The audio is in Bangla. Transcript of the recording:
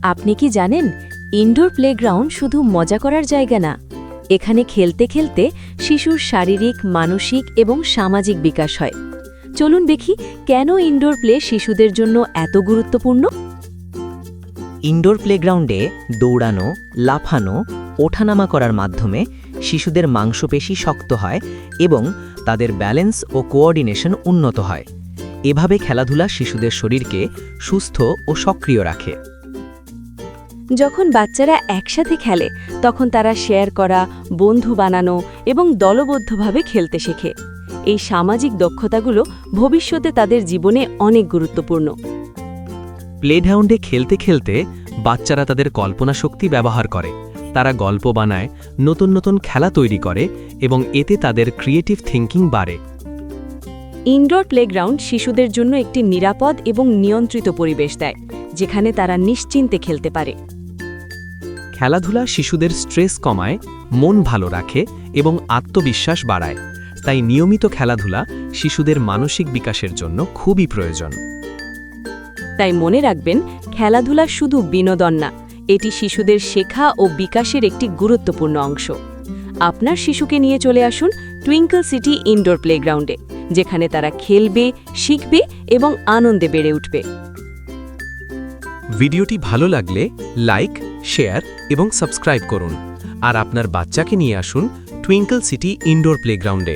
আপনি কি জানেন ইনডোর প্লেগ্রাউন্ড শুধু মজা করার জায়গা না, এখানে খেলতে খেলতে শিশুর শারীরিক, মানসিক এবং সামাজিক বিকাশ হয়। চলুন দেখি কেন ইনডোর প্লে শিশুদের জন্য এত গুরুত্বপূর্ণ। ইনডোর প্লেগ্রাউন্ডে দৌড়ানো, লাফানো, ওঠানামা করার মাধ্যমে শিশুদের মাংসপেশি শক্ত হয় এবং তাদের ব্যালেন্স ও কোঅর্ডিনেশন উন্নত হয়। এভাবে খেলাধুলা শিশুদের শরীরকে সুস্থ ও সক্রিয় রাখে। যখন বাচ্চারা একসাথে খেলে তখন তারা শেয়ার করা, বন্ধু বানানো এবং দলবদ্ধভাবে খেলতে শেখে। এই সামাজিক দক্ষতাগুলো ভবিষ্যতে তাদের জীবনে অনেক গুরুত্বপূর্ণ। প্লেগ্রাউন্ডে খেলতে খেলতে বাচ্চারা তাদের কল্পনা শক্তি ব্যবহার করে। তারা গল্প বানায়, নতুন নতুন খেলা তৈরি করে এবং এতে তাদের ক্রিয়েটিভ থিঙ্কিং বাড়ে। ইনডোর প্লেগ্রাউন্ড শিশুদের জন্য একটি নিরাপদ এবং নিয়ন্ত্রিত পরিবেশ দেয়, যেখানে তারা নিশ্চিন্তে খেলতে পারে। খেলাধুলা শিশুদের স্ট্রেস কমায়, মন ভালো রাখে এবং আত্মবিশ্বাস বাড়ায়। তাই নিয়মিত খেলাধুলা শিশুদের মানসিক বিকাশের জন্য খুবই প্রয়োজন। তাই মনে রাখবেন, খেলাধুলা শুধু বিনোদন না, এটি শিশুদের শেখা ও বিকাশের একটি গুরুত্বপূর্ণ অংশ। আপনার শিশুকে নিয়ে চলে আসুন টুইঙ্কল সিটি ইনডোর প্লেগ্রাউন্ডে, যেখানে তারা খেলবে, শিখবে এবং আনন্দে বেড়ে উঠবে। ভিডিওটি ভালো লাগলে লাইক, শেয়ার এবং সাবস্ক্রাইব করুন। আর আপনার বাচ্চাকে নিয়ে আসুন টুইঙ্কল সিটি ইনডোর প্লেগ্রাউন্ডে।